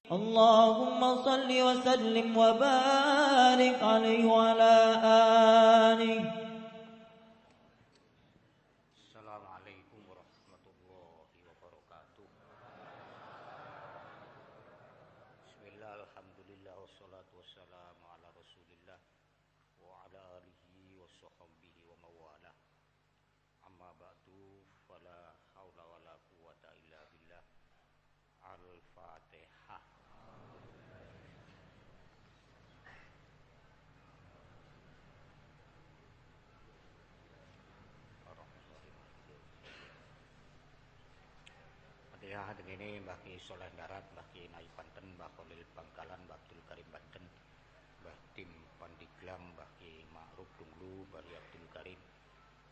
اللهم صل وسلم وبارك عليه وعلى آله. Assalamualaikum warahmatullahi wabarakatuh. Bismillah, alhamdulillah, wassalatu wassalamu ala rasulillah wa ala alihi wa sahbihi wa mawalah. Amma ba'du, fala hawla wala quwwata illa billah. Al-Fatihah. Fatihah dengene Mbah Ki Soleh Darat, Mbah Ki Nai Banten, Mbah Khalil Bangkalan, Mbah Abdul Karim Banten, Mbah Tim Pandeglang, Mbah Ki Ma'ruf Dunglu, Mbah Abdul Karim,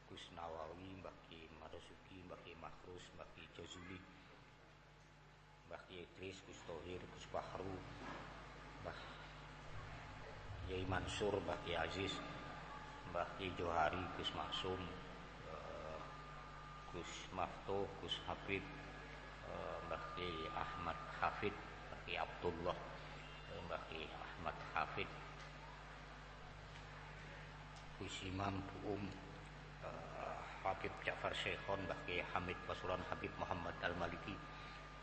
Gus Nawawi, Mbah Ki Marzuki, Mbah Ki Makhrus, Mbah Ki Jazuli, Mbah Ki Idris, Gus Tohir, Gus Fahru, Mbah Yai Mansur, Mbah Ki Aziz, Mbah Ki Johari, Gus Maksum, Gus Maftuh, Gus Habib, Mbah Ki Ahmad Hafid, Mbah Ki Abdullah, Mbah Ki Ahmad Hafid, Gus Imam Buum, Habib Ja'far Syekhon, Mbah Ki Hamid Pasuruan, Habib Muhammad Al-Maliki,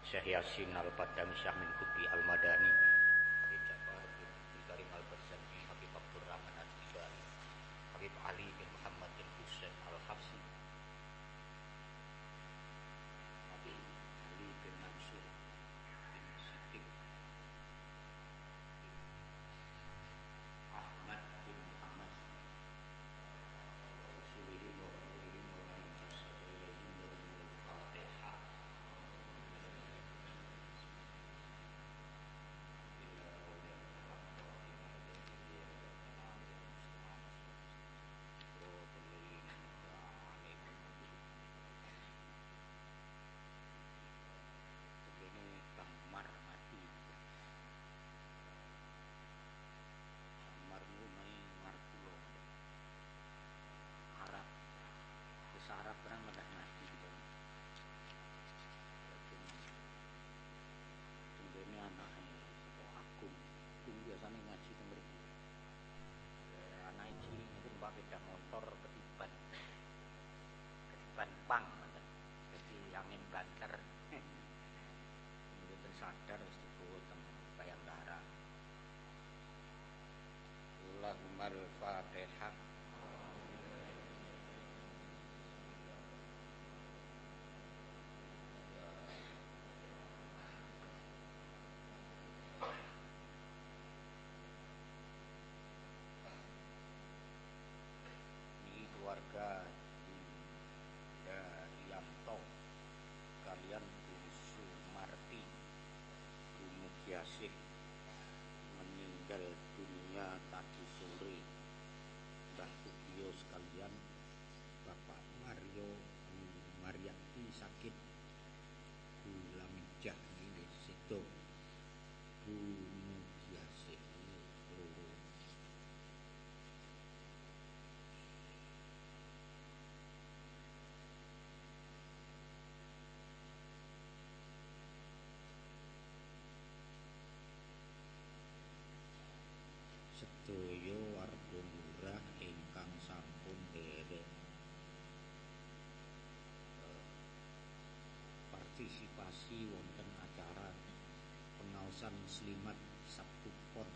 Syekh Yasin Al-Padami, Syekh Min Kubi Al-Madani, Habib Ja'far bin Karim Al-Barzanji, Habib Abdul Rahman Al-Tibari, Habib Ali bin Muhammad bin Husain Al-Hafsi, Habib Ali bin Mansur bin Siddiq, Ahmad bin Muhammad, Rasulihim wa Rasulihim wa Rasulihim wa Al-Fatihah. Kamar mati, kamar rumai markulo, Arab, bisa Arab perang ada mati gitu. Ini anaknya aku biasanya ngaji nomor dua. Anak cilik itu mbak beda motor ketiban pang, jadi angin banter. Kemudian sadar disebut Bayangkara. Allahumma al-Fatihah. Ini keluarga Yanto, kalian Bu Sumarti, Bu Mugiasih meninggal dunia tadi sore. Mbah Sugio sekalian, Bapak Mario Mariati sakit, Bu Lamijah ini sido, Bu Mugiasih loro. Sedaya warga lurah ingkang sampun derek partisipasi wonten acara pengaosan Muslimat Sabtu Pon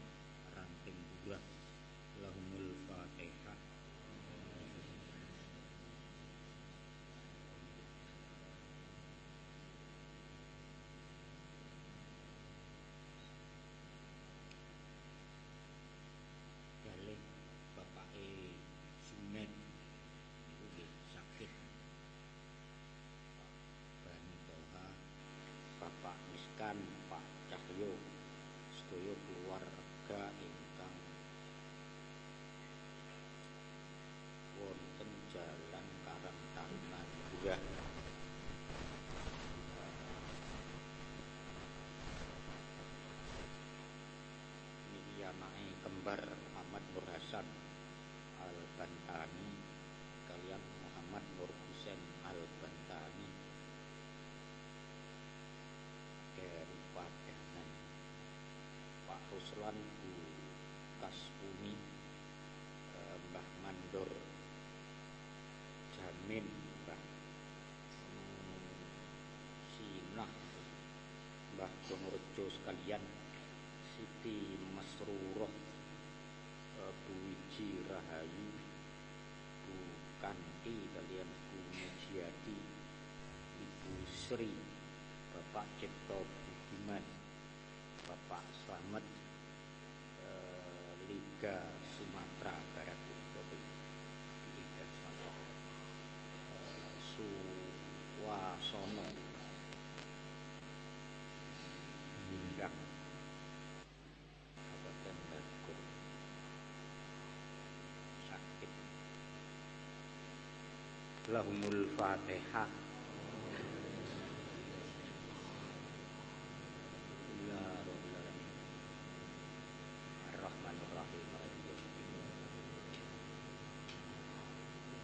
Ranting Lurah. Lahumul Fatihah. Balik Bapak Sumet itu sakit, Bani Toha, Bapak Miskan, Pak Cahyo, sedaya keluarga ingkang wonten Jalan Karang Taruna Lurah. Niki anake kembar Muhammad Nur Hasan Al-Bantani kalian Muhammad Nur Husain Al-Bantani dari Padanan Ruslan Bu Kaspuni, Mbah Mandor Jamin, Mbah Sinah, Mbah Donorejo sekalian, Siti Masruroh, Bu Wiji Rahayu, Bu Kanti kalian Bu Mujiati, Ibu Sri, Bapak Cipto Budiman, Bapak Slamet, Liga Sumatera Barat dan Suwasono Hingga Kabupaten Bogor sakit. Lahumul Fatihah. Ya Rabbil Alamin. Ar-Rahmanir Rahim.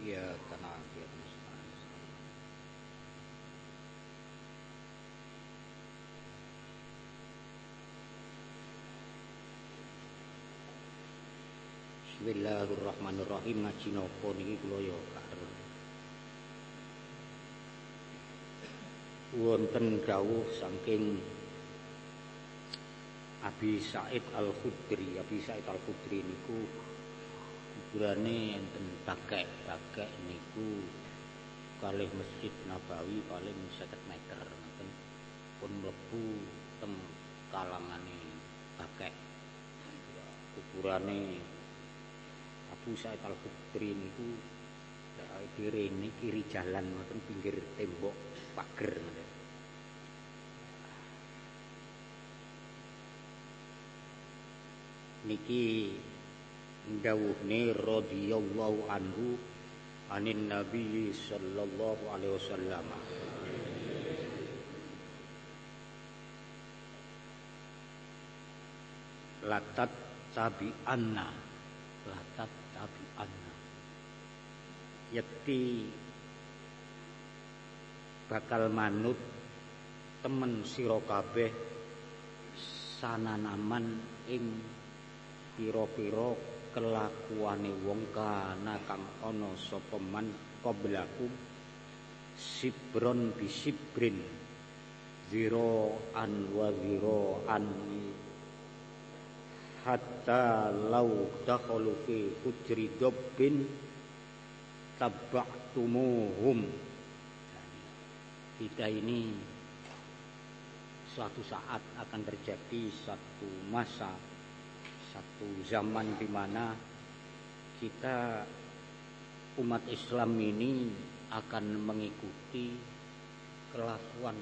Ya tanah ya Bismillahirrahmanirrahim. Ngaji napa niki kula ya karo wonten dawuh saking Abi Said Al-Khudri. Abi Said Al-Khudri niku kuburane enten Bakek niku kalih Masjid Nabawi paling 50 meter ngoten pun mlebu teng kalangane Bakek. Kuburane Abu Said Al-Khudri niku direne kiri jalan ngoten pinggir tembok pager ngoten. Niki ndawuhne radhiyallahu anhu anin Nabi sallallahu alaihi wasallam. Latat tabi'anna yakti bakal manut temen sira kabeh sananaman ing pira-pira kelakuane wong kana kang ana sapa man qablakum sibron bisibrin zira'an wa zira'an hatta law dakhalu fi hujri dabbin tabba'tumuhum. Kita ini suatu saat akan terjadi satu masa, satu zaman di mana kita umat Islam ini akan mengikuti kelakuan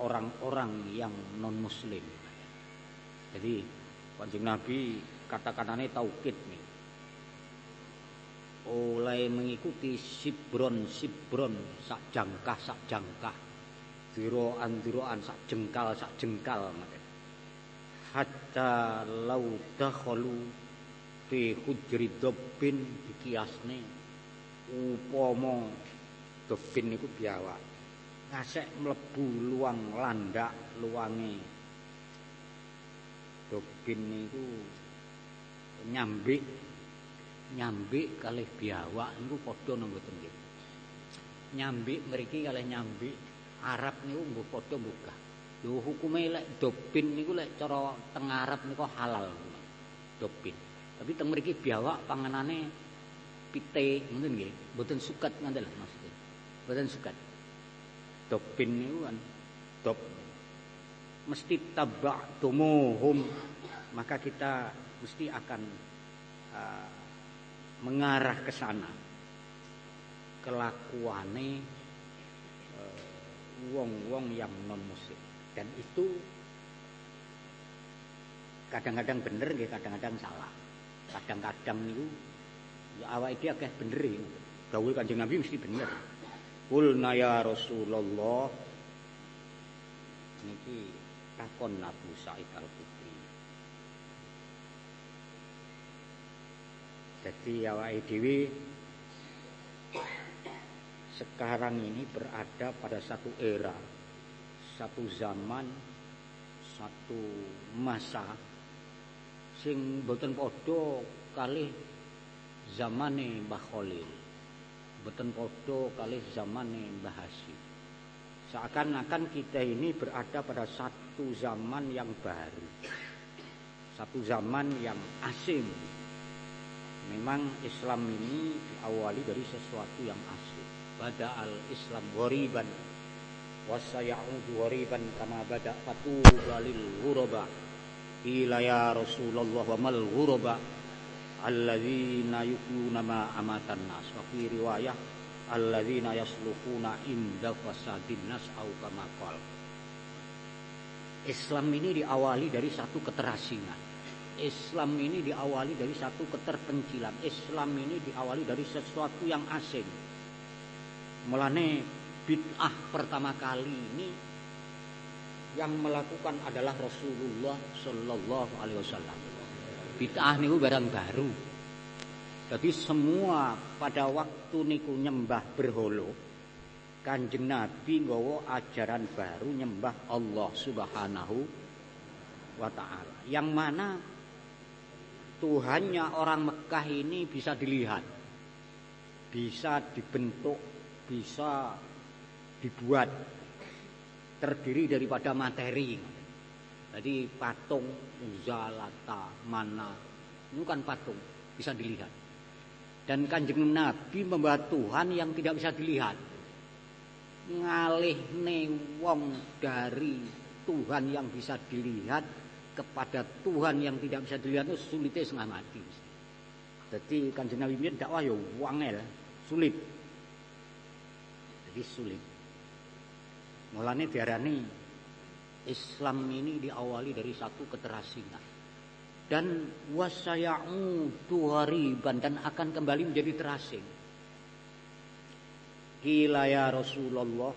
orang-orang yang non muslim. Jadi Kanjeng Nabi kata-katanya taukid nih. Oleh mengikuti sibron sak jangkah ziroan sak jengkal hatta lau dakhalu fi hujri dabbin dikiasne upama dabbin niku biawak ngasek mlebu luang landak luange dabbin niku nyambik kalih biawak niku padha nang mboten nggih. Nyambik mriki kalih nyambik Arab niku nggo padha mbugah. Lho hukume lek dabbin niku lek cara teng Arab niku halal dabbin. Tapi teng mriki biawak panganane pitik ngoten nggih, mboten suket ngoten lho maksudnya. Mboten suket. Dabbin niku kan dob mesti tabba'tumuhum, maka kita mesti akan mengarah ke sana. Kelakuane wong-wong yang non muslim, dan itu kadang-kadang bener nggih, kadang-kadang salah. Kadang-kadang niku ya awake dhewe akeh bener iki. Dawuh Kanjeng Nabi mesti bener. Qulna ya Rasulullah niki takon Abu Sa'id Al-Khudri. Jadi awake dhewe sekarang ini berada pada satu era, satu zaman, satu masa sing boten padha kalih zamane Mbah Khalil, boten padha kalih zamane Mbah Hasyim. Seakan-akan kita ini berada pada satu zaman yang baru, satu zaman yang asing. Memang Islam ini diawali dari sesuatu yang asing. Bada'al Islam ghoriban wasayaudu ghoriban kama bada fatuba lil ghuraba. Ila ya Rasulullah wa mal ghuraba alladzina yuquna ma amatan nas. Wa fi riwayah alladzina yaslukuna inda fasadin nas au kama qala. Islam ini diawali dari satu keterasingan. Islam ini diawali dari satu keterpencilan. Islam ini diawali dari sesuatu yang asing. Mulane bid'ah pertama kali ini yang melakukan adalah Rasulullah Sallallahu Alaihi Wasallam. Bid'ah niku barang baru. Jadi semua pada waktu niku nyembah berholo, Kanjeng Nabi nggawa ajaran baru nyembah Allah Subhanahu wa Ta'ala. Yang mana Tuhannya orang Mekah ini bisa dilihat, bisa dibentuk, bisa dibuat, terdiri daripada materi. Jadi patung, Zalata, Mana, itu kan patung, bisa dilihat. Dan Kanjeng Nabi membawa Tuhan yang tidak bisa dilihat, ngalihne wong dari Tuhan yang bisa dilihat kepada Tuhan yang tidak bisa dilihat itu sulitnya setengah mati. Jadi Kanjeng Nabi ini dakwah ya wangel, sulit. Jadi sulit. Mulane diarani Islam ini diawali dari satu keterasingan. Dan wasayaudu ghariban, dan akan kembali menjadi terasing. Qila ya Rasulullah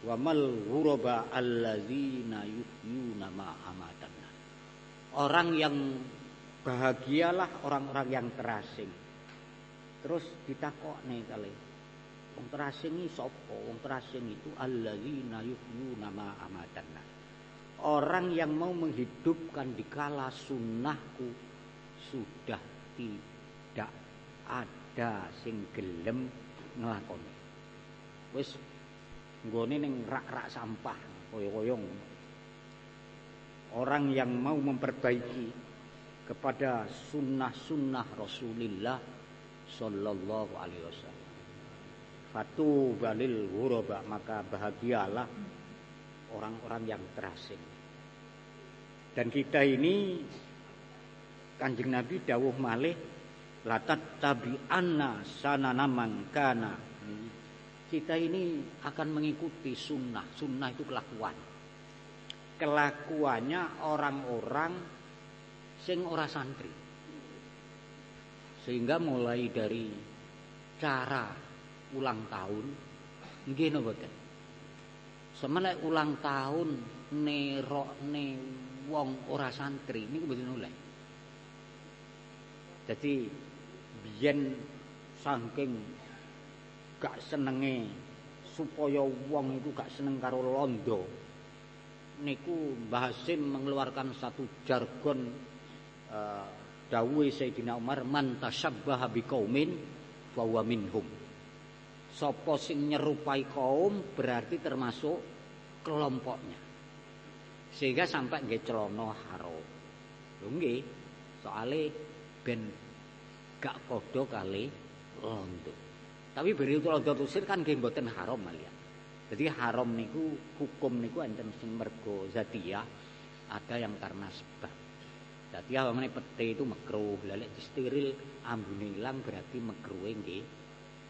wa mal ghuraba alladzina yuhyuna ma amatan. Orang yang bahagialah orang-orang yang terasing. Terus ditakokne kali, wong terasing iki sapa? Wong terasing itu alladzina yuhyuna ma amatanna. Orang yang mau menghidupkan dikala sunnahku sudah tidak ada sing gelem nglakoni. Wis nggone ning rak-rak sampah koyo-koyo. Orang yang mau memperbaiki kepada sunnah-sunnah Rasulullah Sallallahu Alaihi Wasallam. Fatuba lil ghuraba, maka bahagialah orang-orang yang terasing. Dan kita ini Kanjeng Nabi dawuh malih latat tabi'anna sanana mangkana. Kita ini akan mengikuti sunnah. Sunnah itu kelakuannya orang-orang sing ora santri. Sehingga mulai dari cara ulang tahun nggih napa boten. Semeneh ulang tahun nerokne wong ora santri niku mboten oleh. Jadi biyen saking gak senenge supaya wong itu gak seneng karo londo, niku Mbah Hasyim mengeluarkan satu jargon dawuhe Sayyidina Umar, man tasyabbaha biqaumin fa huwa minhum. Sapa sing nyerupai kaum berarti termasuk kelompoknya. Sehingga sampai nggih celana haram. Lho nggih, soale ben gak padha kali londo. Tapi beri londo tusir kan nggih mboten haram malian. Jadi haram niku hukum niku enten sing mergo zatiyah, ada yang karena sebab. Zatiyah pamane pete itu makruh, lek disteril ambune ilang berarti makruhe nggih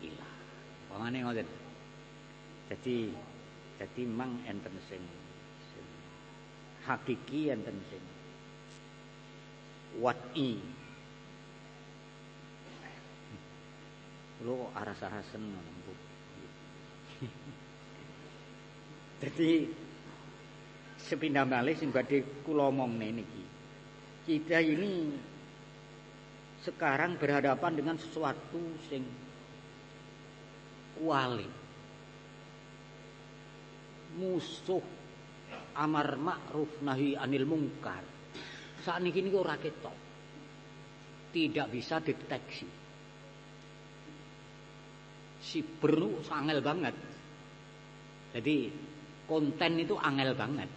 ilang. Pamane ngoten. Jadi mang enten sing hakiki, enten sing wati. Lo aras-arasen ngono. Jadi sepindah malih sing badhe kula omongne niki. Kita ini sekarang berhadapan dengan sesuatu sing kuali. Musuh amar ma'ruf nahi anil mungkar. Sakniki niku ora ketok. Tidak bisa deteksi. Siber itu angel banget. Jadi konten itu angel banget.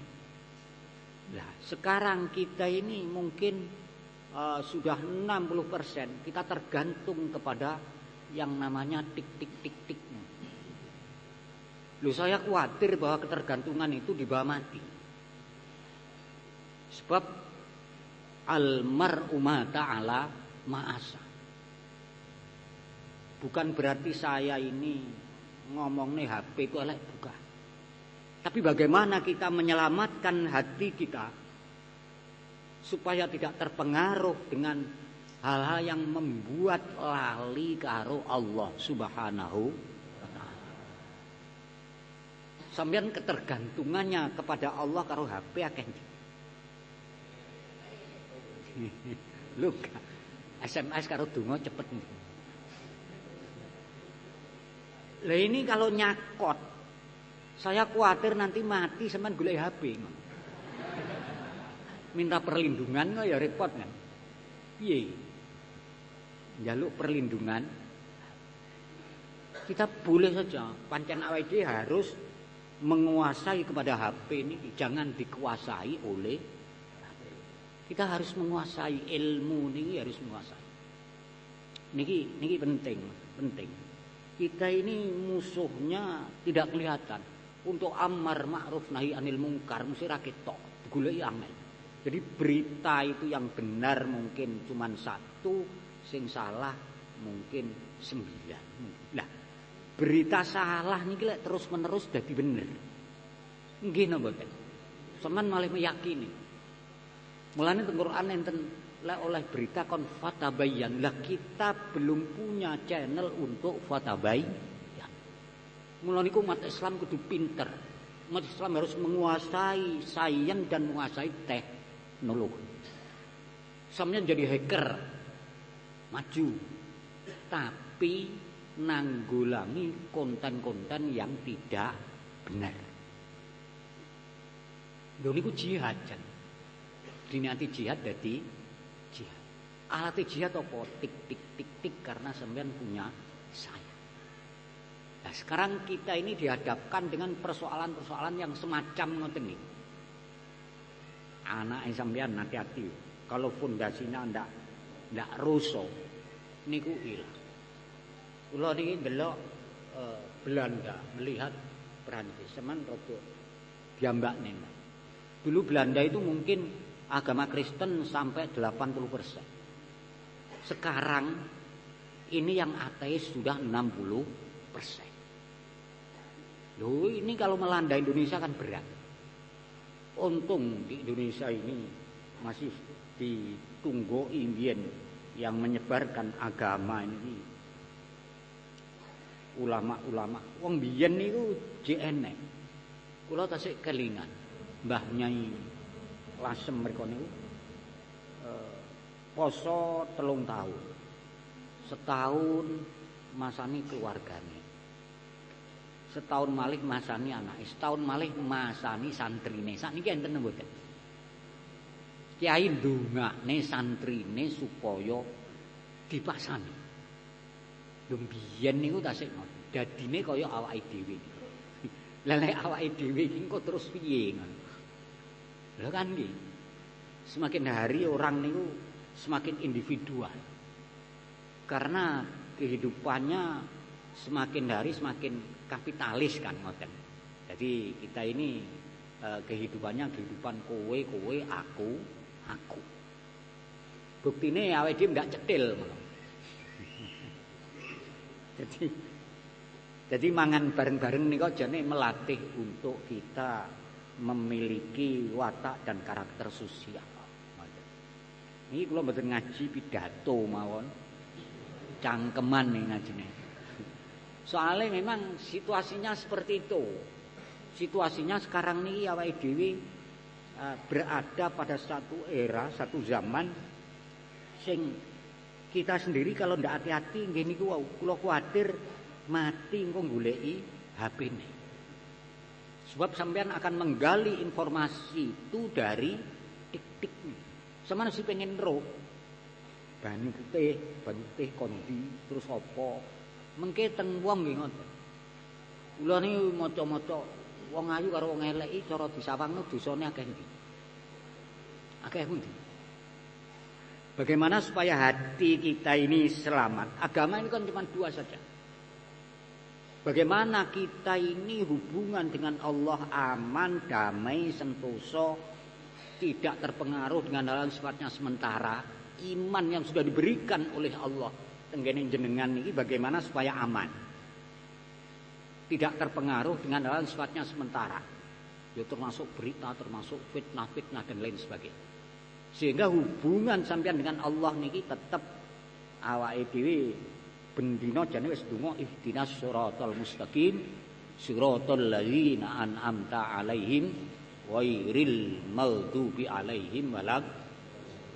Nah, sekarang kita ini mungkin sudah 60% kita tergantung kepada yang namanya tik. Loh, saya khawatir bahwa ketergantungan itu dibawa mati. Sebab almar'u ma ta'ala ma'asa. Bukan berarti saya ini ngomong nih HP itu elek, bukan. Tapi bagaimana kita menyelamatkan hati kita supaya tidak terpengaruh dengan hal-hal yang membuat lali karo Allah Subhanahu wa taala. Sampeyan ketergantungannya kepada Allah karo HP akeh. Lho, SMS karo donga cepet. Lah ini kalau nyakot, saya khawatir nanti mati sampean golek HP. Minta perlindungan kok ya repot kan. Piye? Njaluk perlindungan. Kita boleh saja, pancen awake harus menguasai kepada HP ini, jangan dikuasai oleh HP. Kita harus menguasai ilmu ini, harus menguasai. Niki penting. Kita ini musuhnya tidak kelihatan. Untuk amar ma'ruf nahi anil mungkar mesti ra ketok, digoleki angel. Jadi berita itu yang benar mungkin cuma 1, sing salah mungkin 9. Nah, berita salah niki lek terus-menerus dadi bener. Nggih napa mboten? Sampeyan malah meyakini. Mulane teng Quran enten lek oleh berita kon fatabayyan. Lah kita belum punya channel untuk fatabayyan. Mulane niku umat Islam kudu pinter. Umat Islam harus menguasai sains dan menguasai teknologi. Sampeyan jadi hacker maju. Tapi nanggulangi konten-konten yang tidak benar. Lho niku jihad jan. Diniati jihad dadi jihad. Alat jihad apa? Tik karena sampean punya saya. Nah, sekarang kita ini dihadapkan dengan persoalan-persoalan yang semacam ngoten niku. Anak sampean hati-hati. Kalau fondasinya ndak rusak niku ilang. Kula niki ndelok Belanda melihat Prancis, semen rada diambakne. Dulu Belanda itu mungkin agama Kristen sampai 80%. Sekarang ini yang ateis sudah 60%. Loh, ini kalau melanda Indonesia kan berat. Untung di Indonesia ini masih ditunggu Indien yang menyebarkan agama ini. Ulama-ulama wong biyen niku JNE. Kula tasik kelingan Mbah Nyai Lasem mriku niku poso 3 tahun. Setahun masani keluargane. Setahun malih masani anake, setahun malih masani santrine. Sakniki enten mboten? Kiai ndongakne santrine supaya dipasani. Lho biyen niku tasik ngoten. Dadine kaya awake dhewe. Lah lek awake dhewe iki kok terus piye ngono. Lho kan nggih. Semakin hari orang niku semakin individual. Karena kehidupannya semakin hari semakin kapitalis kan ngoten. Jadi kita ini kehidupannya kehidupan kowe, aku. Buktine awake dhewe ndak cetil. Jadi mangan bareng-bareng nika jane melatih untuk kita memiliki watak dan karakter sosial. Ini kula mboten ngaji pidato mawon. Cangkeman nih ngajine. Soalnya memang situasinya seperti itu. Situasinya sekarang ini awake dhewe berada pada satu era, satu zaman sing kita sendiri kalau ndak hati-hati nggih niku kula kuwatir mati engko goleki HP-ne. Sebab sampean akan menggali informasi itu dari tik-tik. Sampeyan mesti pengen roh. Banyu putih kondi terus apa? Mengke teng wong nggih ngoten. Kula niki maca-maca wong ayu karo wong elek iki cara disawangno dosane akeh ndi? Akeh pundi? Bagaimana supaya hati kita ini selamat? Agama ini kan cuma dua saja. Bagaimana kita ini hubungan dengan Allah aman, damai, sentosa, tidak terpengaruh dengan hal sifatnya sementara. Iman yang sudah diberikan oleh Allah tenggene jenengan ini bagaimana supaya aman, tidak terpengaruh dengan hal sifatnya sementara. Ya termasuk berita, termasuk fitnah dan lain sebagainya. Sehingga hubungan sampean dengan Allah niki tetap awake dhewe bendina jane wis donga ihdinas siratal mustaqim siratal ladzina an'amta 'alaihim ghairil maghdubi 'alaihim walad.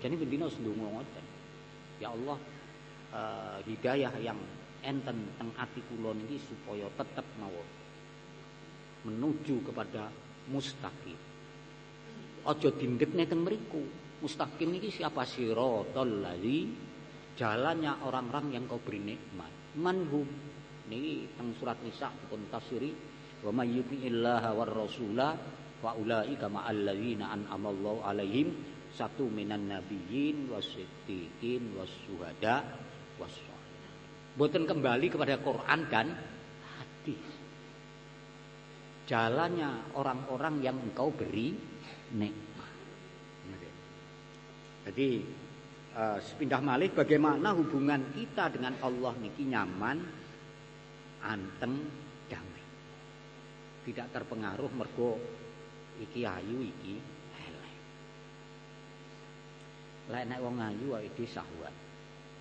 Jane bendina wis donga ngoten. Ya Allah, hidayah yang enten teng ati kula niki supaya tetep mawon menuju kepada mustaqim. Aja dindekne teng mriku. Mustaqim niki siapa? Siratal ladzi, jalannya orang-orang yang kau beri nikmat. Manhum niki teng surat Nisa dipun tafsiri wa may yuti'illaha war rasula fa ulaika ma'al ladzina an'amallahu 'alaihim satu minan nabiyyin wasiddiqin wasyuhada wassalihin. Boten kembali kepada Quran dan hadis. Jalannya orang-orang yang engkau beri nikmat. Jadi sepindah malih bagaimana hubungan kita dengan Allah niki nyaman, anteng, damai. Tidak terpengaruh mergo iki ayu iki elek. Lek nek wong ayu wae dhewe syahwat.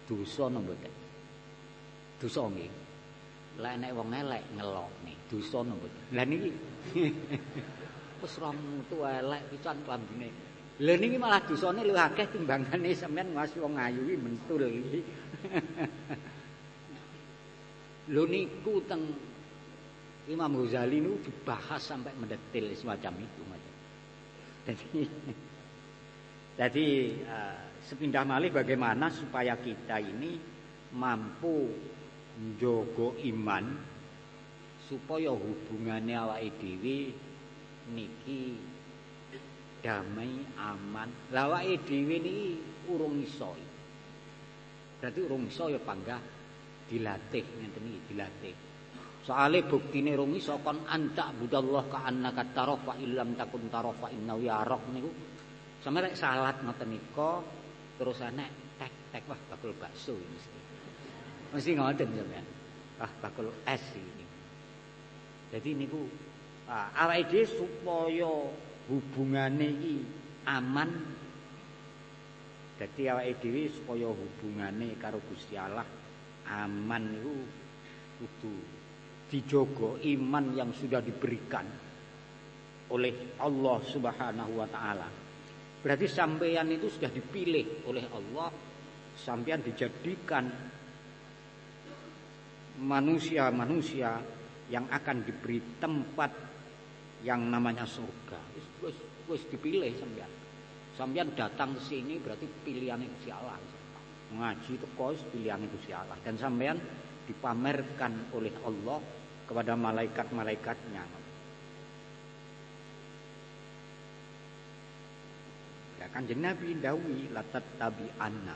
Dosa napa mboten? Dosa nggih. Lek nek wong elek ngelokne, dosa napa mboten? Lah niki wis ram tu elek pisan klambine. Lha niki malah dosane luwih akeh timbangane sampean ngasih wong ayu iki mentul iki. Lho niku teng Imam Ghazali niku dibahas sampai mendetil semacam itu. Jadi sepindah malih bagaimana supaya kita ini mampu njogo iman supaya hubungane awake dhewe niki damai, aman. Lah awake dhewe niki urung iso. Berarti urung iso ya panggah dilatih ngeten iki, dilatih. Soale buktine urung iso kon anta budallah ka annaka taraf fa illam takun taraf fa innahu yaraq niku. Sampe rek salat ngoten nika terus enek tek wah bakul bakso mesti. Mesti ngoten sampean. Ah bakul es iki. Jadi niku awake dhewe supaya hubungane iki aman. Dadi awake dhewe supaya hubungane karo Gusti Allah aman niku kudu dijogo iman yang sudah diberikan oleh Allah Subhanahu wa taala. Berarti sampeyan itu sudah dipilih oleh Allah, sampeyan dijadikan manusia-manusia yang akan diberi tempat yang namanya surga. Wis dipilih sampean. Sampean datang ke sini berarti pilihane Gusti Allah. Ngaji teko wis pilihane Gusti Allah dan sampean dipamerkan oleh Allah kepada malaikat-malaikatnya. Ya Kanjeng Nabi dawuhi latat tabi'anna.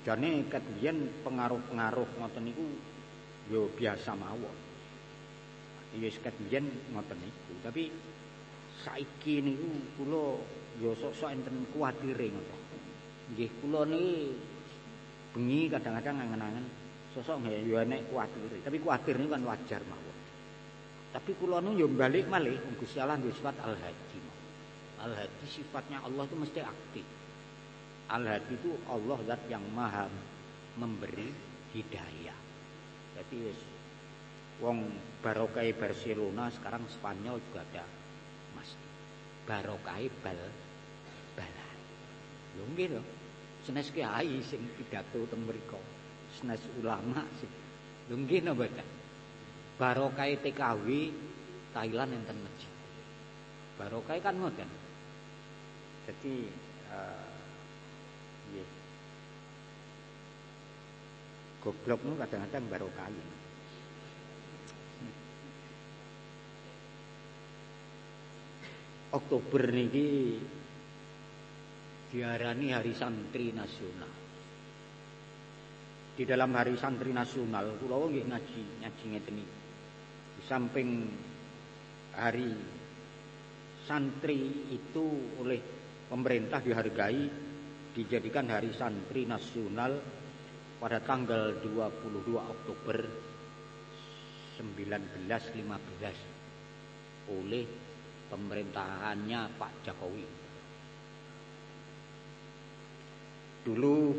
Jane ket biyen pengaruh-pengaruh ngoten niku yo biasa mawon. Yes ket biyen ngoten niku, tapi saiki niku kula ya sok-sok enten kuwatire ngoten. Nggih kula niki bengi kadang-kadang angen-angen sosok nggih ya nek kuwatire, tapi kuwatir niku kan wajar mawon. Tapi kula niku ya balik malih Gusti Allah nduwe sifat Al-Hadi. Al-Hadi sifatnya Allah itu mesti aktif. Al-Hadi itu Allah zat yang maha memberi hidayah. Jadi wong barokah Barcelona sekarang Spanyol juga ada Mas. Barokah bal-balan. Lho nggih lho. Senes kiai sing pidato teng mriku. Senes ulama sing lho nggih napa ta. Barokah TKW Thailand enten masjid. barokah kan ngoten. Jadi nggih. Goblok nu kadang-kadang barokah. Oktober niki diarani Hari Santri Nasional. Di dalam Hari Santri Nasional kula nggih ngaji ngeten iki. Di samping hari santri itu oleh pemerintah dihargai, dijadikan Hari Santri Nasional pada tanggal 22 Oktober 1915 oleh pemerintahannya Pak Jokowi. Dulu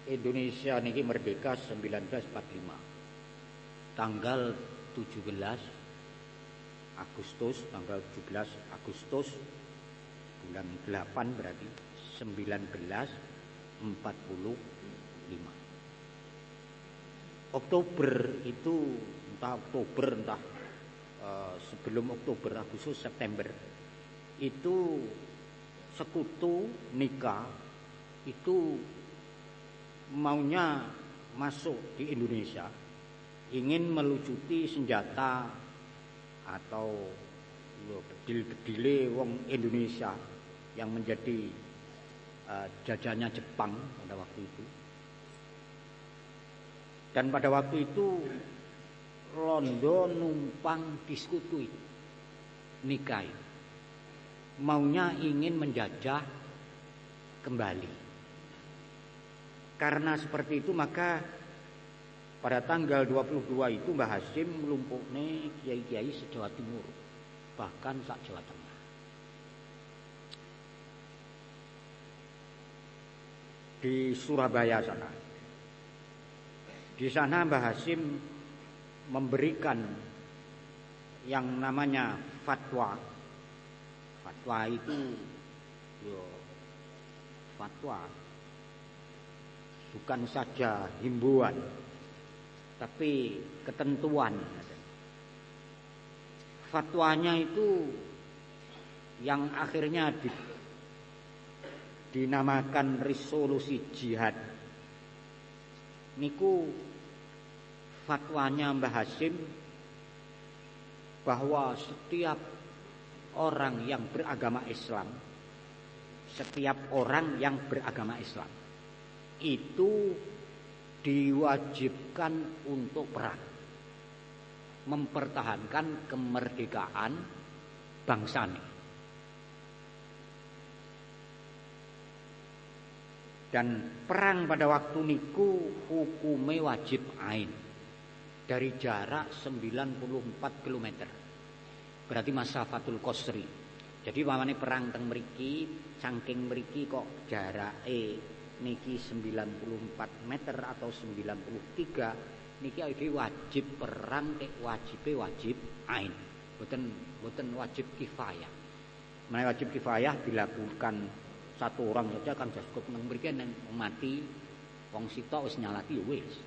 Indonesia niki merdeka 1945. Tanggal 17 Agustus, tanggal 17 Agustus bulan 8 berarti 1945. Oktober itu entah Oktober entah sebelum Oktober, Agustus, September itu sekutu nikah itu maunya masuk di Indonesia, ingin melucuti senjata atau bedil-bedile wong Indonesia yang menjadi jajannya Jepang pada waktu itu. Dan pada waktu itu Londo numpang diskutui nikai, maunya ingin menjajah kembali. Karena seperti itu maka pada tanggal 22 itu Mbah Hasyim nglumpukne kiai-kiai se-Jawa Timur, bahkan sak Jawa Tengah. Di Surabaya sana. Di sana Mbah Hasyim memberikan yang namanya fatwa. Fatwa itu fatwa bukan saja himbauan tapi ketentuan. Fatwanya itu yang akhirnya dinamakan resolusi jihad niku fatwanya Mbah Hasyim bahwa setiap orang yang beragama Islam, setiap orang yang beragama Islam itu diwajibkan untuk perang, mempertahankan kemerdekaan bangsane. Dan perang pada waktu niku hukume wajib ain dari jarak 94 km. Berarti masafatul qasri. Jadi pamane perang teng mriki, saking mriki kok jarake niki 94 meter atau 93, niki iki wajib perang, wajibe wajib ain. Boten wajib kifayah. Menawi wajib kifayah dilakukan satu orang saja kan cukup nang mriki nek mati wong sitok wis nyalati wis.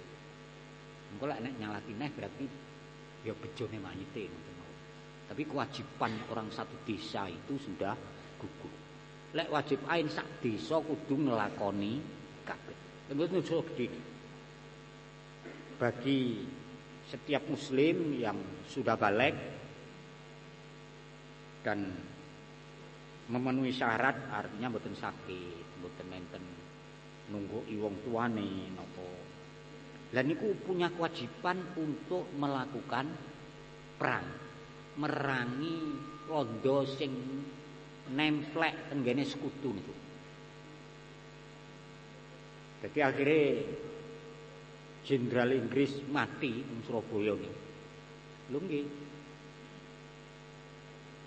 Engko lek nek nyalati neh berarti ya bejone mayite ngoten. Tapi kewajiban orang satu desa itu sudah gugur. Lek wajib ain sak desa kudu nglakoni kabeh. Mboten usul gede. Bagi setiap muslim yang sudah balik dan memenuhi syarat, artinya mboten sakit, mboten nenten nunggu wong tuane napa. Lah niku punya kewajiban untuk melakukan perang, merangi londo sing nemplek tenggene sekutu niku. Jadi akhirnya Jenderal Inggris mati di Surabaya niku. Lho nggih.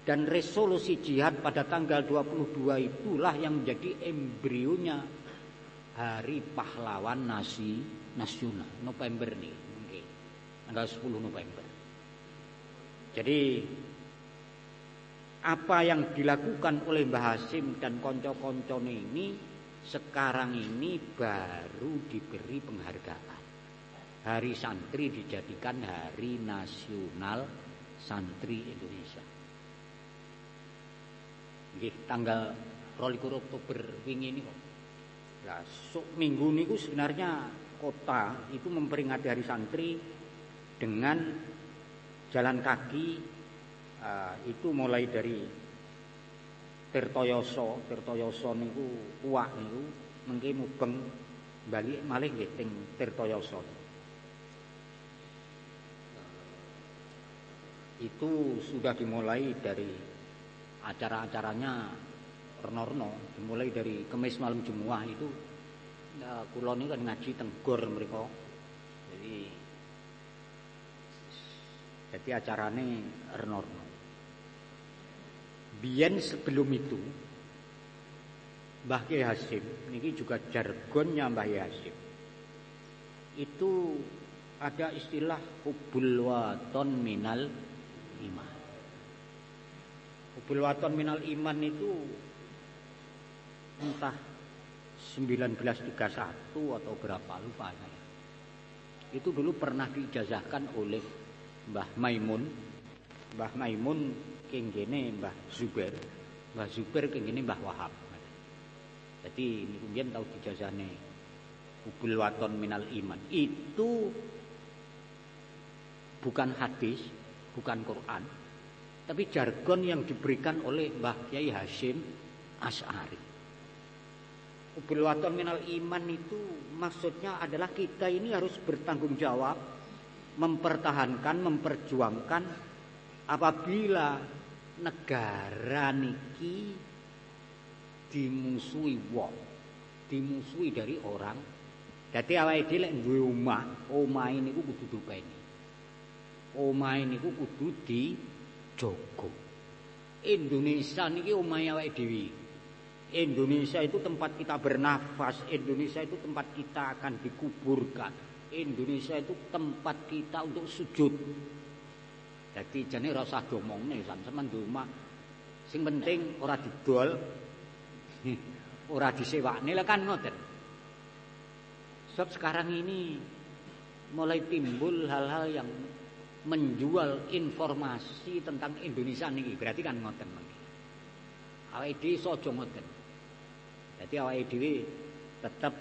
Dan resolusi jihad pada tanggal 22 itulah yang menjadi embrionya Hari Pahlawan Nasional November nih, okay. Tanggal 10 November. Jadi apa yang dilakukan oleh Mbah Hasyim dan konco-koncone ini sekarang ini baru diberi penghargaan. Hari Santri dijadikan Hari Nasional Santri Indonesia. Nggih, tanggal 22 Oktober wingi niku. Lah, sok minggu niku sebenarnya kota itu memperingati Hari Santri dengan jalan kaki itu mulai dari Tirtoyoso niku kuwak niku mengke mubeng bali malih nggih teng Tirtoyoso. Itu sudah dimulai dari acara-acaranya Reno-reno, dimulai dari Kemis malam Jumat itu kula niku kan ngaji teng gor mriku. Jadi acarane Reno-reno. Biyen sebelum itu Mbah Kyai Hasyim niki juga jargonnya Mbah Kyai Hasyim. Itu ada istilah hubul waton minal iman. Hubul waton minal iman itu entah 1931 atau berapa lupa saya. Itu dulu pernah diijazahkan oleh Mbah Maimun. Mbah Maimun kenggene Mbah Zubair kenggene Mbah Wahab. Jadi niku mbiyen tau dijazahne hubul waton minal iman. Itu bukan hadis, bukan Quran, tapi jargon yang diberikan oleh Mbah Kyai Hasyim Asy'ari. Hubul waton minal iman itu maksudnya adalah kita ini harus bertanggung jawab, mempertahankan, memperjuangkan apabila negara niki dimusuhi wong, dimusuhi dari orang. Dadi awake dhewe lek duwe omahe niku kudu dipeni. Omahe niku kudu dijogo. Indonesia niki omahe awake dhewe. Indonesia itu tempat kita bernafas, Indonesia itu tempat kita akan dikuburkan. Indonesia itu tempat kita untuk sujud. Jadi jane ora usah domongne sampeyan di omah. Sing penting ora didol. Ora disewakne lah kan ngoten. Sebab sekarang ini mulai timbul hal-hal yang menjual informasi tentang Indonesia niki. Berarti kan ngoten mangke. Awake dhewe aja ngoten. Jadi awake dhewe tetap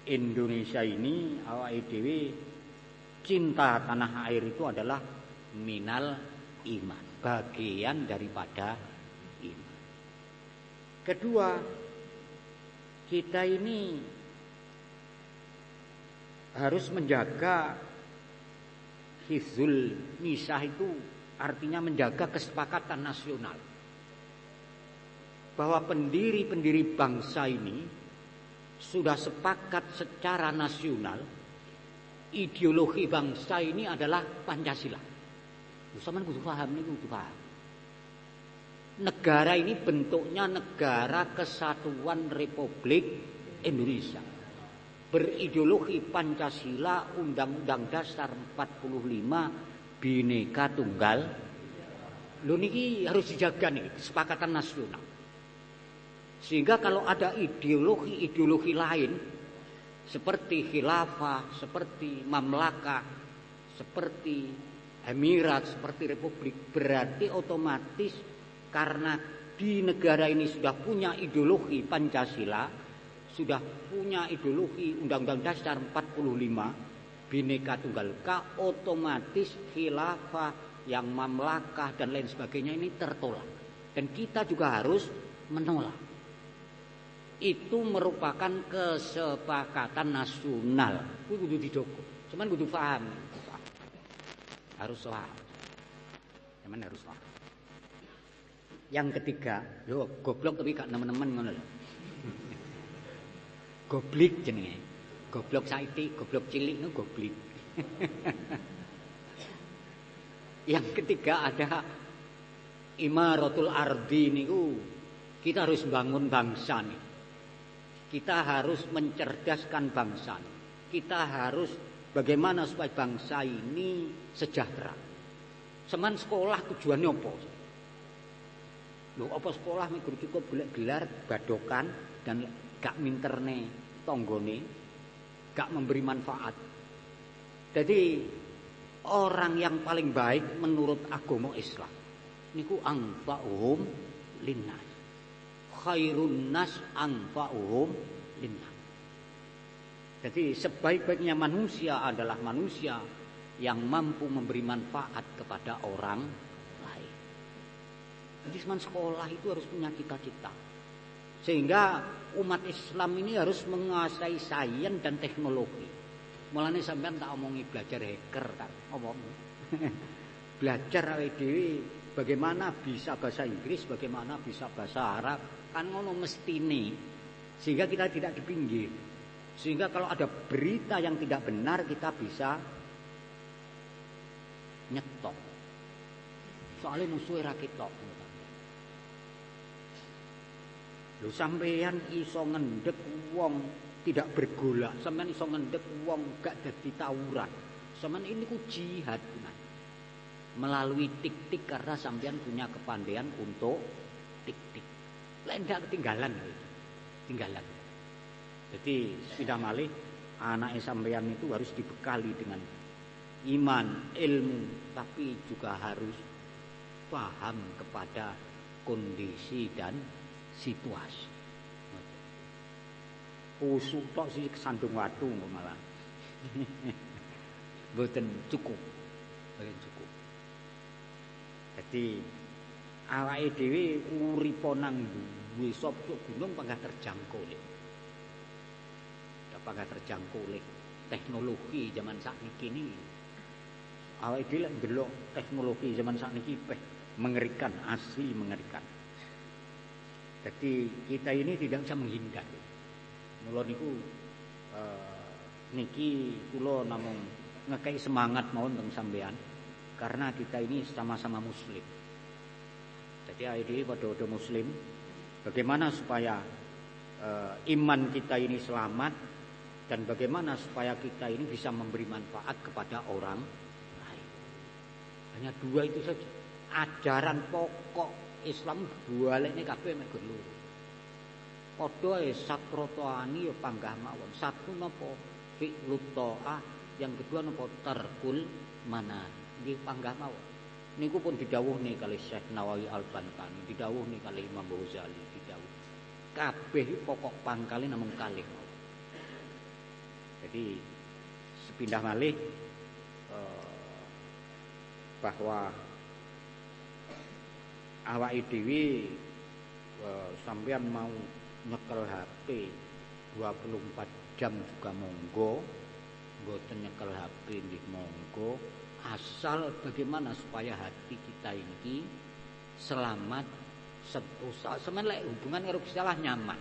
Indonesia ini awake dhewe cinta tanah air itu adalah minal iman, bagian daripada iman. Kedua, kita ini harus menjaga hifzul nisah, itu artinya menjaga kesepakatan nasional. Bahwa pendiri-pendiri bangsa ini sudah sepakat secara nasional ideologi bangsa ini adalah Pancasila. Sampeyan kudu paham niku, kudu paham. Negara ini bentuknya negara kesatuan Republik Indonesia. Berideologi Pancasila, Undang-Undang Dasar 45, Bhinneka Tunggal. Lho niki harus dijaga nih kesepakatan nasional. Sehingga kalau ada ideologi-ideologi lain seperti khilafah, seperti mamlakah, seperti emirat, seperti republik, berarti otomatis karena di negara ini sudah punya ideologi Pancasila, sudah punya ideologi Undang-Undang Dasar 45, Bhinneka Tunggal Ika, otomatis khilafah, yang mamlakah dan lain sebagainya ini tertolak. Dan kita juga harus menolak. Itu merupakan kesepakatan nasional. Kuwi kudu dijogo. Cuman kudu paham. Harus paham. Cuman harus paham. Yang ketiga, yo goblok tapi gak nemen-nemen ngono lho. Goblik jenenge. Goblok saiki, goblok cilik no goblik. Yang ketiga ada imaratul ardi niku. Kita harus bangun bangsa nih. Kita harus mencerdaskan bangsa. Kita harus bagaimana supaya bangsa ini sejahtera. Seman sekolah tujuannya apa? Lho apa sekolah mikir cukup golek gelar badokan dan gak minterne tanggane, gak memberi manfaat. Jadi orang yang paling baik menurut agama Islam niku anfa'uhum linnas. Khairun nas anfa'uhum linnas. Jadi sebaik-baiknya manusia adalah manusia yang mampu memberi manfaat kepada orang lain. Jadi teman sekolah itu harus punya cita-cita. Sehingga umat Islam ini harus menguasai sains dan teknologi. Mulane sampean tak omongi belajar hacker kan, omong. Belajar awake dhewe bagaimana bisa bahasa Inggris, bagaimana bisa bahasa Arab, kan ngono mestine. Sehingga kita tidak dipinggir. Sehingga kalau ada berita yang tidak benar kita bisa nyetok. Soalnya musuhnya ra ketok. Lho sampeyan iso ngendhek wong tidak bergolak, sampeyan iso ngendhek wong gak dadi tawuran. Sampeyan ini ku jihad nah. Melalui tik-tik karena sampeyan punya kepandaian untuk tik-tik. Lek ndak ketinggalan tinggalan. Jadi pindah malih anak sampeyan itu harus dibekali dengan iman, ilmu, tapi juga harus paham kepada kondisi dan situasi. Usuk tok sih kesandung watu malah. Mboten cukup. Mboten cukup. Jadi awake dhewe uripa nang duwe sapa gunung panggah terjangkau lho. Panggah terjangkau oleh teknologi zaman sakniki ini. Awake dhewe lek ndelok teknologi zaman sakniki mengerikan, asli mengerikan. Jadi kita ini tidak bisa menghindar. Mula niku niki kula namung ngekei semangat mawon teng sampean karena kita ini sama-sama muslim. Jadi awake dhewe padha-padha muslim. Bagaimana supaya iman kita ini selamat dan bagaimana supaya kita ini bisa memberi manfaat kepada orang lain. Hanya dua itu saja. Ajaran pokok Islam bualekne kabeh mek loro. Padha sakrotani ya panggah mawon. Satu napa fi'lut ta'ah, yang kedua napa tarkul manah. Nggih panggah mawon. Niku pun didhawuhne kali Syekh Nawawi Al-Bantani, didhawuhne kali Imam Ghazali, didhawuh. Kabeh pokok pangkale namung kalih. Jadi sepindah malih bahwa awake dhewe sampeyan mau nyekel HP 24 jam juga monggo, mboten nyekel HP nggih monggo, asal bagaimana supaya hati kita ini selamat sentosa. Semen lek hubungan karo Gusti Allah nyaman.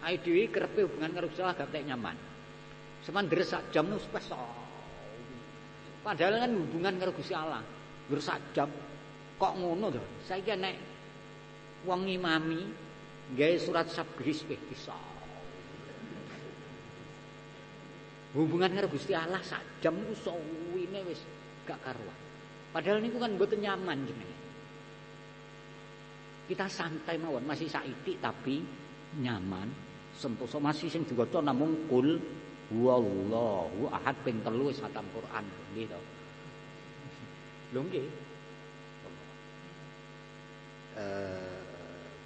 Awake dhewe kerepe hubungan karo Gusti Allah gak nyaman. Seman deres sak jam wis pesok. Padahal kan hubungan karo Gusti Allah. Deres sak jam kok ngono to. Saiki nek wong ngimami gawe surat sabhis bisa. Hubungan karo Gusti Allah sak jam iku suwine wis gak karuan. Padahal niku kan mboten nyaman jenenge. Kita santai mawon, masih saiki tapi nyaman, sentosa masih sing diwaca namung kul wallahu ahad ping 3 wis khatam Quran nggih to. Lho nggih.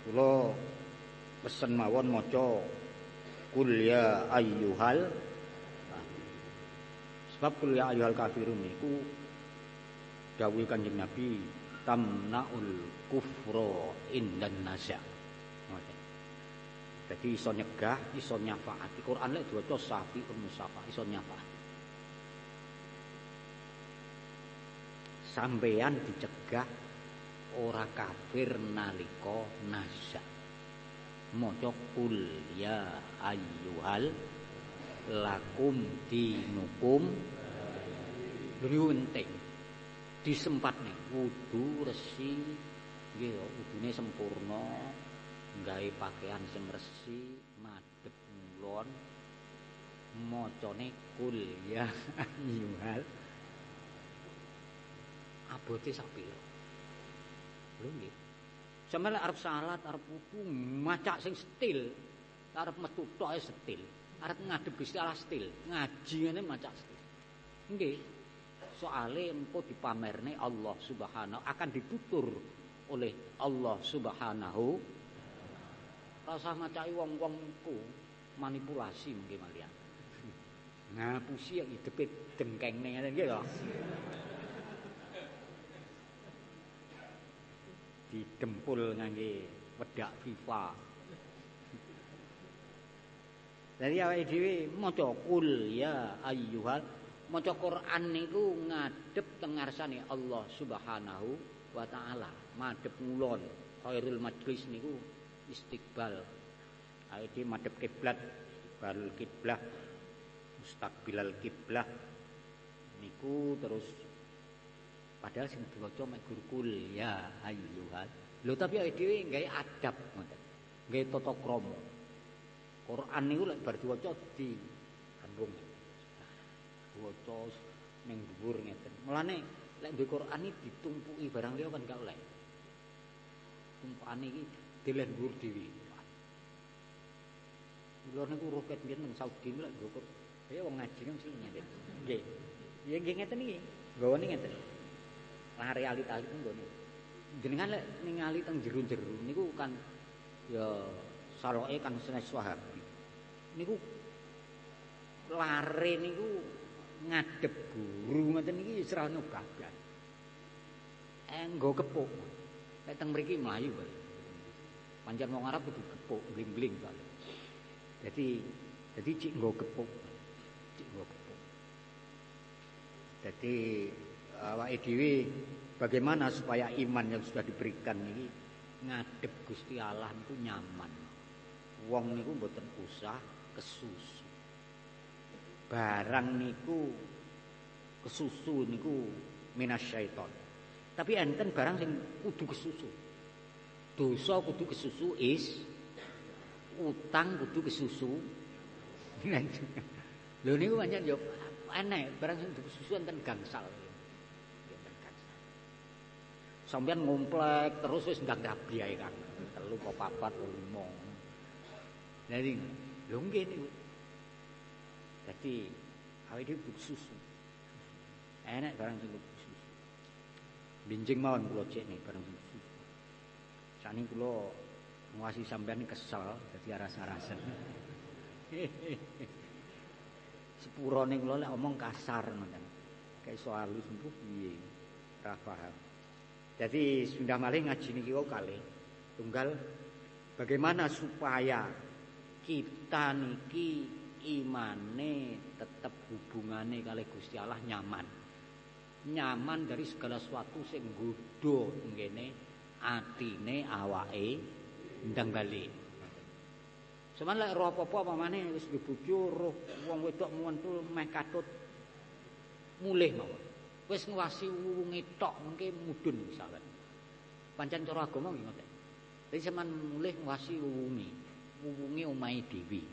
Kula pesen mawon maca kul ya ayyuhal, sebab kul ya ayyuhal kafirun niku dawuh Kanjeng Nabi tamnaul kufra indan nasa. Jadi iso nyegah, iso nyafaati. Quran lek diwaca safiun musafa, iso nyafaati. Sampeyan dicegah ora kafir nalika nasa. Maca kul ya ayyuhal lakum dinukum. Lha penting. Disempatne wudu resi nggih wudune sempurna. Gawe pakaian sing resik, madhep ngulon, macane kul ya ayyuhal. Abote sak pira? Lho nggih. Sampeyan arep salat, arep wudu, macak sing setil. Arep metu tok setil. Arep ngadep Gusti Allah setil. Ngaji ngene macak setil. Nggih. Soale engko dipamerne Allah Subhanahu akan ditutur oleh Allah Subhanahu. Rasa macai wong-wong ku manipulasi mungkin malian. Ngapusi yang hidepe dengkengne ngene iki lho. Didempul ngangge wedak FIFA. Jadi awake dhewe maca kul ya ayyuhal maca Quran niku ngadep teng ngarsane Allah Subhanahu wa taala, madhep ngulon. Khairul majlis niku istiqbal. Awake dhewe madhep kiblat, istiqbal kiblah, mustaqbilal kiblah niku terus padahal sing diwaca mek kul ya ayyuhal. Lho tapi awake dhewe gawe adab ngoten. Gawe tata krama. Quran niku lek bar diwaca di ambung. Waca ning dhuwur ngeten. Mulane lek duwe Quran iki ditumpuki barang liya kan gak oleh. Tumpukane iki dileh dhuwur dhewe. Kula niku roket biyen nang Saudi lek nggo ya wong ngaji kan mesti ngeten. Nggih. Ya nggih ngeten iki. Nggawane ngeten. Lah realitas itu nggone. Jenengan lek ningali teng jero-jero niku kan ya saloke kan sanes Wahabi. Niku lare niku ngadep guru ngoten iki serana babat. Nggo kepuk. Nek teng mriki mlayu bae. Pancen wong Arab kudu kepuk bling-bling kali. Jadi cik nggo kepuk. Cik nggo kepuk. Jadi awake dhewe bagaimana supaya iman yang sudah diberikan ini ngadep Gusti Allah niku nyaman. Wong niku mboten usah kesusu. Barang niku kesusu niku minasyaiton. Tapi enten barang sing kudu kesusu. Dosa kudu kesusu utang kudu kesusu. Lho niku pancen yo enek barang sing kudu kesusu enten gangsal. Sampeyan ngomplek terus wis ndang rabi ae kan. 3 apa 4 apa 5. Jadi lho nggih niku. Dadi awake dhewe kudu susu. Enak barang sing kudu susu. Benjing mawon kula cek nih barang sing susu. Sakniki kula nguwasi sampeyan kesel dadi rasa-rasen. Sepurane kula lek omong kasar ngoten. Kayak iso halus mbuh piye. Ora paham. Jadi sudah malih ngaji niki kok kalih. Tunggal bagaimana supaya kita niki imane tetap hubungane kali Gusti Allah nyaman. Nyaman dari segala sesuatu sing nggodha ngene atine awake ndang bali. Semen lek roh apa-apa pamane wis bojo roh wong wedok mentul meh katut mulih mawon. Wis nguwasi wuwunge tok mengke mudhun sawen. Pancen cara agama nggih ngoten. Dadi sampean mulih nguwasi wuwunge omahe dhewe.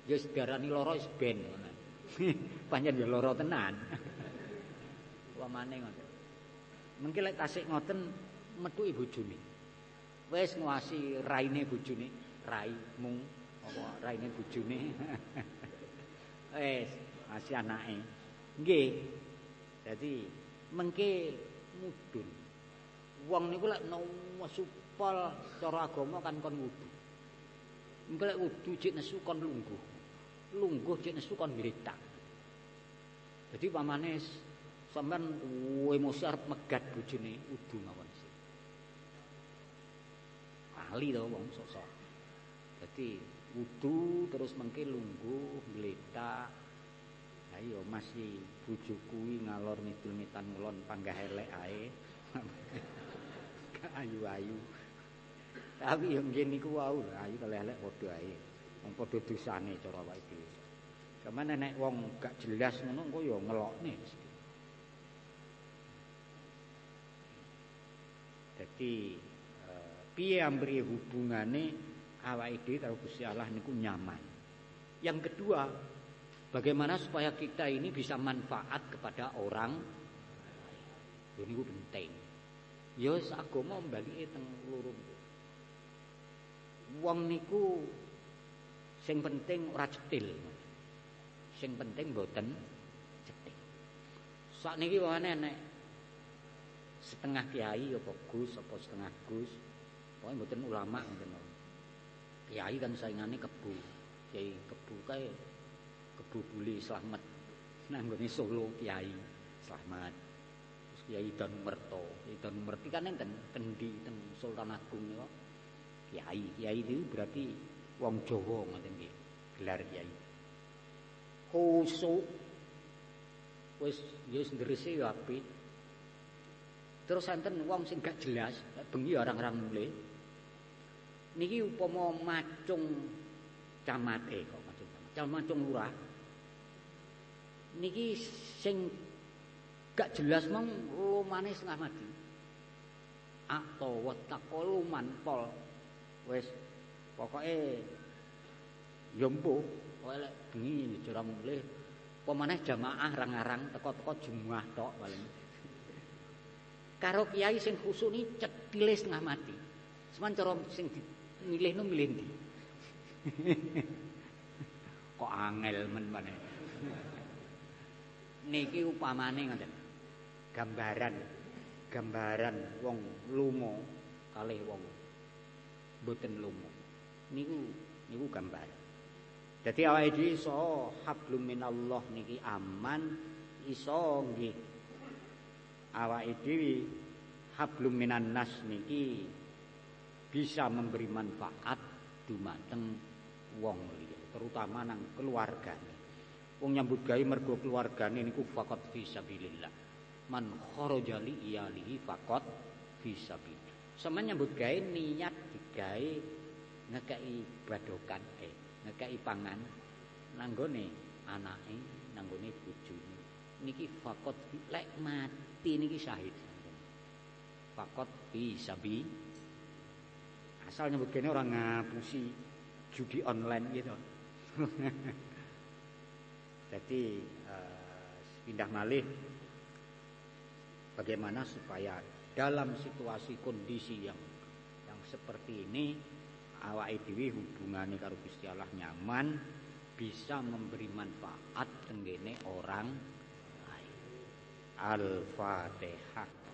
Ya sedarani lara wis ben ngono. Pancen ya lara tenan. Wamane ngoten. Mengki lek tasik ngoten metuki bojone. Wis nguwasi raine bojone, raimu apa raine bojone. Wis masih anake. Nggih. Dadi mengke mudhun. Wong niku lek supol cara agama kan kon wudu. Engko lek wudu jek nesu kon lungguh. Lungguh jek nesu kon mritak. Jadi pamane sampean emosi arep megat bojone wudu mawon sih. Ali to wong sok-sok. Dadi wudu terus mengke lungguh mletak. Ayo masih bojo kuwi ngalor ngidul mitan ngulon panggah elek ae. Ayu-ayu. Tapi yang nggih niku wau ayu elek padha ae. Wong padha dosane cara awake dhewe. Kemen nek wong gak jelas ngono engko ya ngelokne. Dadi piye ambri hubungane awake dhewe karo Gusti Allah niku nyaman. Yang kedua, bagaimana supaya kita ini bisa manfaat kepada orang? Ini penting. Ya agama mbalike teng loro. Wong niku sing penting ora cetil. Sing penting mboten cetil. Sakniki wae nek setengah kiai apa gus apa setengah gus. Pokoke mboten ulama ngoten. Kiai kan saingane kebu. Kiai kebu kae kebu Buli Slamet. Nang nggone Solo Kiai Slamet. Terus Kiai Danumerta. Kiai Danumerti kan enten Kendi teng Sultan Agung niku. Kiai itu berarti wong Jawa ngoten nggih. Gelar kiai. Khusuk wis ndrese ya apik. Terus enten wong sing gak jelas, bengi orang-orang mulih. Niki upama macung camate kok macung lurah. Niki sing gak jelas mong lumane setengah mati. Atau wattaqul manpol. Wis pokoke ya mbuh, kowe lek bengi jora mulih apa maneh jamaah rang-arang teko-teko Jumat tok paling. Karo kiai sing khusuk ni cetile setengah mati. Seman cara sing milihno milih ndi. Kok angel men maneh. Niki upamane ngoten. Gambaran wong lunga kalih wong mboten lunga. Niku gambaran. Dadi awake dhewe iso hablum minallah niki aman, iso nggih awake dhewe hablum minan nas niki bisa memberi manfaat dumateng wong liya, terutama nang keluargane. Wong nyambut gawe mergo keluargane niku faqat fi sabilillah. Man kharaja li iyalihi faqat fi sabilillah. Sampeyan nyambut gawe niat digawe ngekeki badokan ngekeki pangan nanggone anake, nanggone bojone. Niki faqat lek mati niki syahid. Faqat fi sabi. Asal nyebut kene ora ngapusi judi online gitu. Jadi pindah malih bagaimana supaya dalam situasi kondisi yang seperti ini awake dhewe hubungane karo Gusti Allah nyaman, bisa memberi manfaat tenggene orang lain. Al-Fatihah.